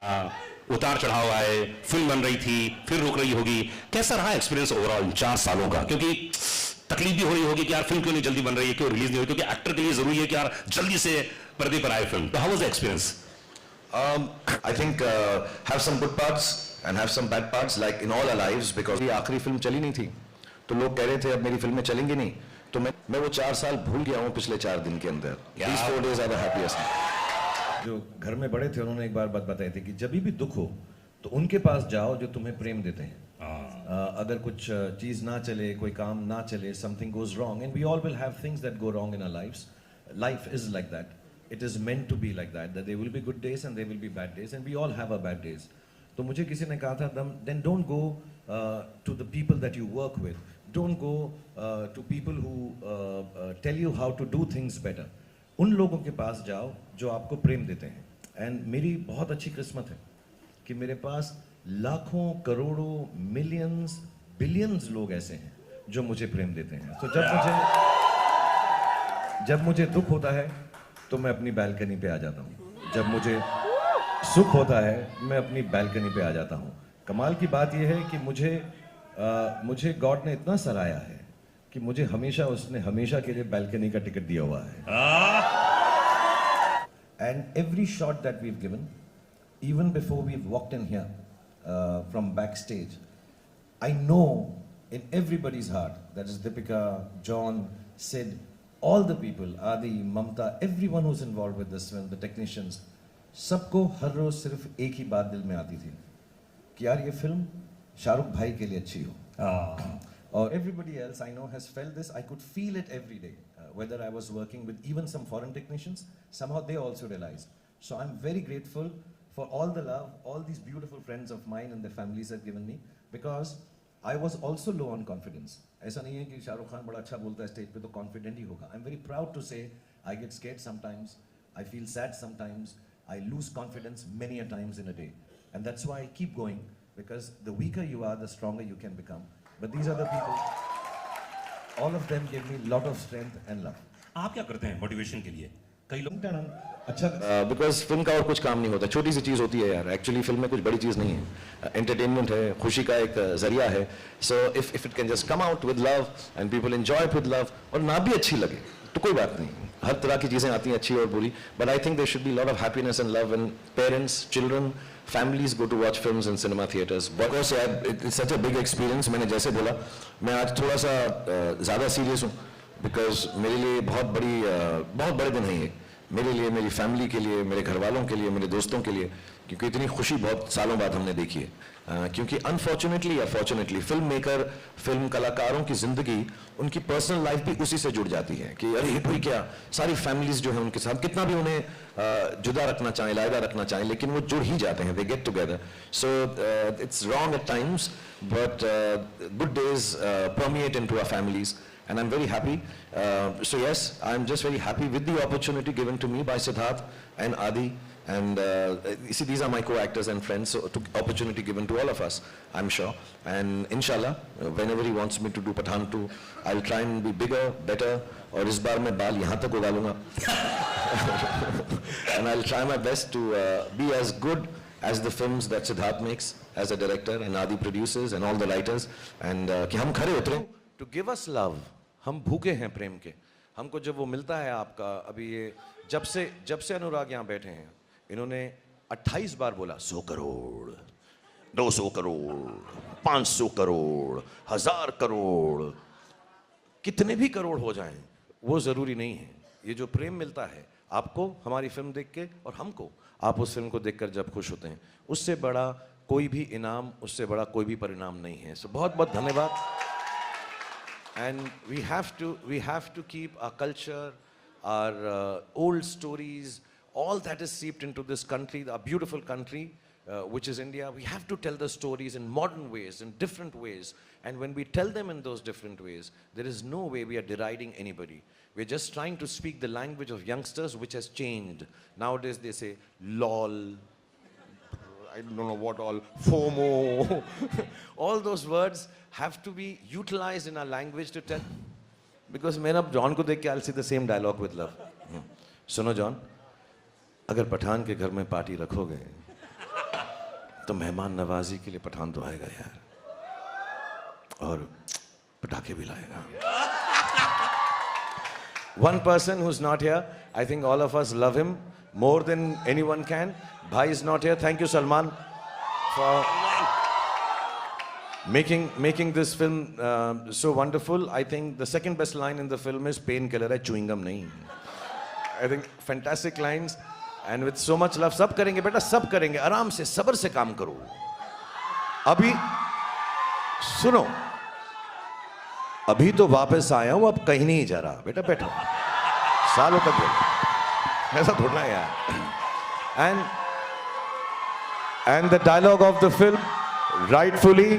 उतार चढ़ाव आए, फिल्म बन रही थी, फिर रुक रही होगी, कैसा रहा एक्सपीरियंस ओवरऑल इन 4 सालों का? क्योंकि तकलीफ भी हो रही होगी कि यार फिल्म क्यों नहीं जल्दी बन रही है, क्यों रिलीज नहीं हुई, क्योंकि एक्टर के लिए जरूरी है कि यार जल्दी से पर्दे पर आए फिल्म। तो how was the experience? I think have some good parts and have some bad parts like in all our lives because ये आखिरी फिल्म चली नहीं थी तो लोग कह रहे थे अब मेरी फिल्में चलेंगी नहीं, तो मैं वो 4 साल भूल गया हूँ पिछले 4 दिन के अंदर। These 4 days are the happiest. जो घर में बड़े थे उन्होंने एक बार बात बताई थी कि जब भी दुख हो तो उनके पास जाओ जो तुम्हें प्रेम देते हैं। अगर कुछ चीज़ ना चले, कोई काम ना चले, something goes wrong and we all will have things that go wrong in our lives. Life is like that. It is meant to be like that there will be good days and there will be bad days and we all have our bad days. तो मुझे किसी ने कहा था then don't go to the people that you work with. Don't go to people who tell you how to do things better. उन लोगों के पास जाओ जो आपको प्रेम देते हैं। एंड मेरी बहुत अच्छी किस्मत है कि मेरे पास लाखों, करोड़ों, मिलियंस, बिलियंस लोग ऐसे हैं जो मुझे प्रेम देते हैं। तो जब मुझे दुख होता है तो मैं अपनी बालकनी पे आ जाता हूँ, जब मुझे सुख होता है मैं अपनी बालकनी पे आ जाता हूँ। कमाल की बात यह है कि मुझे गॉड ने इतना सराहा है कि मुझे उसने हमेशा के लिए बालकनी का टिकट दिया हुआ है। And every shot that we've given, even before we've walked in here from backstage, I know in everybody's heart, that is Deepika, John, Sid, all the people, Adi, Mamta, everyone who's involved with this film, the technicians, सबको हर रोज सिर्फ एक ही बात दिल में आती थी कि यार ये फिल्म शाहरुख भाई के लिए अच्छी हो। और everybody else I know has felt this. I could feel it every day. Whether I was working with even some foreign technicians, somehow they also realized. So I'm very grateful for all the love, all these beautiful friends of mine and their families have given me, because I was also low on confidence. ऐसा नहीं है कि शाहरुख खान बड़ा अच्छा बोलता है stage पे तो confident ही होगा. I'm very proud to say I get scared sometimes, I feel sad sometimes, I lose confidence many a times in a day, and that's why I keep going, because the weaker you are, the stronger you can become. But these are the people. All of them give me a lot of strength and love. आप क्या करते हैं motivation के लिए? कई लोग अच्छा because film का और कुछ काम नहीं होता, छोटी सी चीज़ होती है यार। एक्चुअली फिल्म में कुछ बड़ी चीज़ नहीं है, एंटरटेनमेंट है, खुशी का एक जरिया है। So if it can just come out with love and people enjoy it with love, और ना भी अच्छी लगे तो कोई बात नहीं, हर तरह की चीज़ें आती हैं अच्छी और बुरी, but I think there should be lot of happiness and love when parents, children, families go to watch films in cinema theaters. Because it's such a big experience. मैंने जैसे बोला, मैं आज थोड़ा सा ज़्यादा सीरियस हूँ, because मेरे लिए बहुत बड़े दिन हैं ये, मेरे लिए, मेरी फैमिली के लिए, मेरे घर वालों के लिए, मेरे दोस्तों के लिए, क्योंकि इतनी खुशी बहुत सालों बाद हमने देखी है। क्योंकि अनफॉर्चुनेटली या फॉर्चुनेटली फिल्म मेकर, फिल्म कलाकारों की ज़िंदगी, उनकी पर्सनल लाइफ भी उसी से जुड़ जाती है कि अरे हिट हुई क्या, सारी फैमिलीज जो है उनके साथ कितना भी उन्हें जुदा रखना चाहें, लायदा रखना चाहें, लेकिन वो जुड़ ही जाते हैं, they get together. So it's wrong at times, but good days permeate into our families. And I'm very happy. So yes, I'm just very happy with the opportunity given to me by Siddharth and Adi. And you see, these are my co-actors and friends, so opportunity given to all of us, I'm sure. And inshallah, whenever he wants me to do Pathaan 2, I'll try and be bigger, better. और इस बार मैं बाल यहाँ तक उगा लूँगा. And I'll try my best to be as good as the films that Siddharth makes as a director and Adi produces and all the writers. And कि हम खरे उतरें. To give us love, हम भूखे हैं प्रेम के. हमको जब वो मिलता है आपका, अभी ये जब से अनुराग यहाँ बैठे हैं, इन्होंने 28 बार बोला 100 करोड़, 200 करोड़, 500 करोड़, 1000 करोड़, कितने भी करोड़ हो जाएं, वो ज़रूरी नहीं है। ये जो प्रेम मिलता है आपको हमारी फिल्म देख के, और हमको आप उस फिल्म को देखकर जब खुश होते हैं, उससे बड़ा कोई भी इनाम, उससे बड़ा कोई भी परिणाम नहीं है। सो बहुत बहुत धन्यवाद। And we have to keep our culture, our old stories, all that is seeped into this country, our beautiful country, which is India. We have to tell the stories in modern ways, in different ways. And when we tell them in those different ways, there is no way we are deriding anybody. We're just trying to speak the language of youngsters, which has changed. Nowadays they say, lol, I don't know what all, FOMO, all those words have to be utilized in our language to tell. Because मैं अब John को देख के I'll see the same dialogue with love. सुनो John, अगर पठान के घर में पार्टी रखोगे तो मेहमान नवाजी के लिए पठान तो आएगा यार, और पटाखे भी लाएगा. One person who's not here, I think all of us love him more than anyone can. Bhai is not here. Thank you, Salman, for making this film so wonderful. I think the second best line in the film is painkiller है, chewing gum नहीं. I think fantastic lines and with so much love. सब करेंगे बेटा, सब करेंगे, आराम से सब्र से काम करो. अभी सुनो, अभी तो वापस आया हूं, अब कहीं नहीं जा रहा बेटा, बैठो. सालों तक बोलो, ऐसा थोड़ा है यार. And the dialogue of the film, rightfully,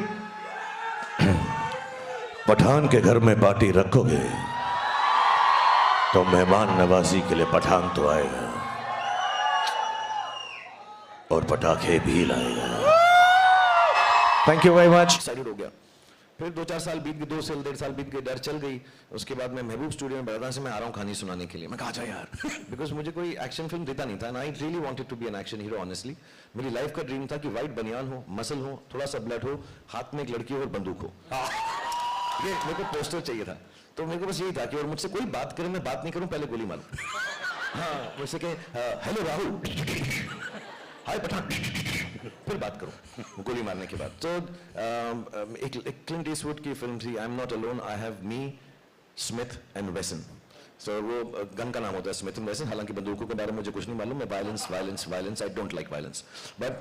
Pathan के घर में पार्टी रखोगे तो मेहमान नवाजी के लिए पठान तो आएगा और पटाखे भी लाएगा. Thank you very much. Excited हो गया. फिर 2-4 साल बीत गए, 2 से 1.5 साल बीत गए, डर चल गई. उसके बाद मैं महबूब स्टूडियो में बता से मैं आ रहा हूँ कहानी सुनाने के लिए. मैं कहा जा यार, बिकॉज मुझे कोई एक्शन फिल्म देता नहीं था. And I really wanted to be an action hero. Honestly मेरी लाइफ का ड्रीम था कि वाइट बनियान हो, मसल हो, थोड़ा सा ब्लड हो, हाथ में एक लड़की हो और बंदूक हो. ये मेरे को पोस्टर चाहिए था. तो मेरे को बस यही था कि और मुझसे कोई बात करे, मैं बात नहीं करूं, पहले गोली मारूं. हाँ, मुझसे कहे हेलो राहुल, हाय पठान, फिर बात करूं गोली मारने के बाद. तो एक क्लिंट ईस्टवुड की फिल्म थी, I am not alone, I have me, Smith and Wesson. So वो गन का नाम होता है स्मिथ एंड वेसन. हालांकि बंदूकों के बारे में मुझे कुछ नहीं मालूम. मैं violence, I don't like violence. But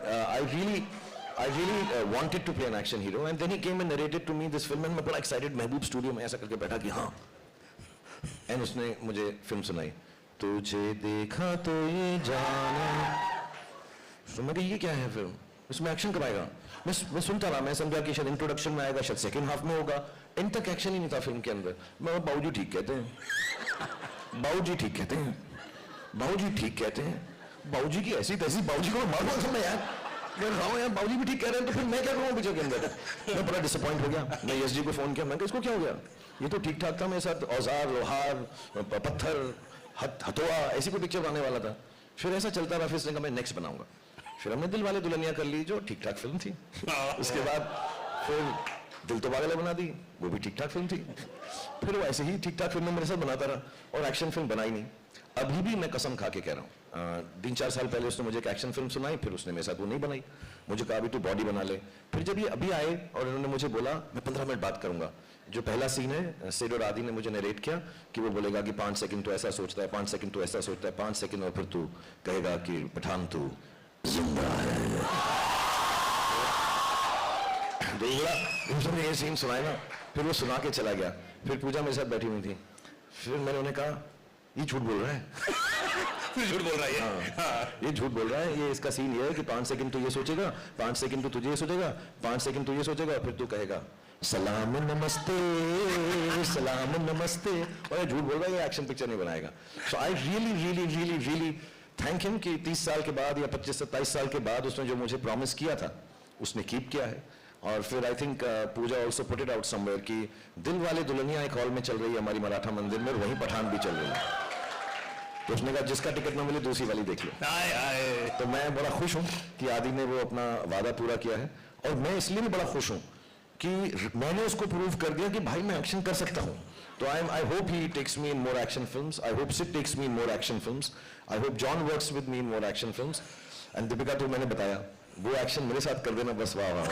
I really wanted to play an action hero, and then he came and narrated to me this film, and मैं बड़ा excited महबूब स्टूडियो में ऐसा करके बैठा कि हाँ. And उसने मुझे फिल्म सुनाई, तुझे देखा तो ये जाना. तो मैं कहा ये क्या है फिल्म, इसमें एक्शन कब आएगा. मैं सुनता रहा, मैं समझा कि शायद इंट्रोडक्शन में आएगा, शायद सेकंड हाफ में होगा. एंड तक एक्शन ही नहीं था फिल्म के अंदर. मैं बाबूजी ठीक कहते हैं, बाबूजी ठीक कहते हैं, बाबूजी ठीक कहते हैं, बाबूजी की ऐसी तैसी, बाबूजी को मारूंगा सब मैं यार. यार बाबूजी भी ठीक कह रहे हैं तो फिर मैं क्या करूँ पिक्चर के अंदर. मैं बड़ा डिसअपॉइंट हो गया. मैं एसजी को फोन किया, मैं इसको क्या हो गया, ये तो ठीक ठाक था, मेरे साथ औजार, लोहार, पत्थर, हथौड़ा, ऐसी कोई पिक्चर बनाने वाला था. फिर ऐसा चलता रहा. फिर इसने कहा मैं नेक्स्ट बनाऊंगा. फिर हमने दिल वाले दुल्हनिया कर ली, जो ठीक ठाक फिल्म थी. उसके बाद फिर दिल तो पागल बना दी, वो भी ठीक ठाक फिल्म थी. फिर वो ऐसे ही ठीक ठाक फिल्म मेरे साथ बनाता रहा और एक्शन फिल्म बनाई नहीं. अभी भी मैं कसम खा के कह रहा हूँ, 3-4 साल पहले उसने मुझे एक एक्शन फिल्म सुनाई, फिर उसने मेरे साथ वो नहीं बनाई. मुझे कहा अभी तू बॉडी बना ले. फिर जब ये अभी आए और उन्होंने मुझे बोला मैं 15 मिनट बात करूंगा. जो पहला सीन है, सेड और आदि ने मुझे नरेट किया कि वो बोलेगा कि 5 सेकंड तो ऐसा सोचता है, 5 सेकंड तो ऐसा सोचता है, 5 सेकंड, और फिर तू कहेगा कि पठान तू जिंदा है. उसने ये सीन सुनाया ना, फिर वो सुना के चला गया. फिर पूजा मेरे साथ बैठी हुई थी. फिर मैंने उन्हें कहा ये झूठ बोल रहा है. फिर झूठ बोल रहा है. हाँ, ये झूठ बोल रहा है. ये इसका सीन ये है कि 5 सेकंड तो ये सोचेगा, 5 सेकंड तो तुझे ये सोचेगा, 5 सेकंड तो ये सोचेगा, फिर तू कहेगा सलाम नमस्ते, सलाम नमस्ते. और ये झूठ बोल रहा है, ये एक्शन पिक्चर नहीं बनाएगा. सो आई रियली थैंक हिम कि 30 साल के बाद या 25-27 साल के बाद उसने जो मुझे प्रॉमिस किया था उसने कीप किया है. और फिर I think Pooja also put it out somewhere कि दिल वाले दुल्हनिया एक हॉल में चल रही है हमारी मराठा मंदिर में, और वहीं पठान भी चल रही है. तो उसने कहा जिसका टिकट ना मिले दूसरी वाली देख लो. तो मैं बड़ा खुश हूँ कि आदि ने वो अपना वादा पूरा किया है. और मैं इसलिए भी बड़ा खुश हूँ कि मैंने उसको प्रूव कर दिया कि भाई मैं एक्शन कर सकता हूँ. तो I hope he takes me in more action films. I hope Sid takes me in more action films. I hope John works with me in more action films. And Deepika तो मैंने बताया वो एक्शन मेरे साथ कर देना बस. वाह वाह.